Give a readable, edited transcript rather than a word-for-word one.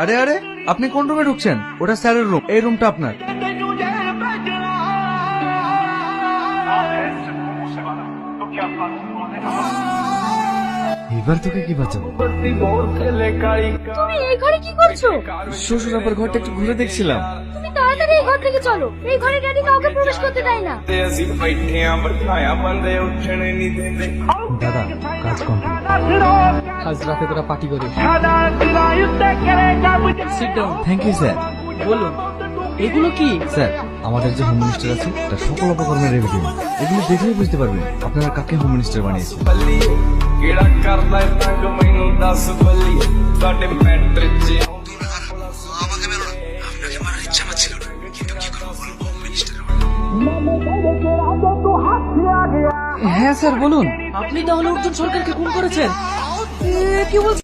আরে আরে, আপনি কোন রুমে ঢুকছেন? ওটা স্যারের রুম, এই রুমটা আপনার। এবার তোকে কি বাঁচাবো? তুমি এই ঘরে কি করছো? শ্বশুর আবার ঘরটা একটু ঘুরে দেখছিলাম। তুমি তাড়াতাড়ি এই ঘর থেকে চলো, এই ঘরে ড্যাডি কাউকে প্রবেশ করতে দেয় না। দাদা, কাজ কমপ্লিট। আজ রাতে তোরা পার্টি করিস। Sit down. Thank you sir. বলুন, এগুলো কি? স্যার, আমাদের যে হোম মিনিস্টার আছে তার সকল অপকর্মের রেভিডিউ। এগুলো দেখলেই বুঝতে পারবেন আপনারা কাকে হোম মিনিস্টার বানিয়েছেন। হ্যাঁ স্যার বলুন। আপনি তাহলে অর্জুন সরকারকে খুন করেছেন? কি বলছেন?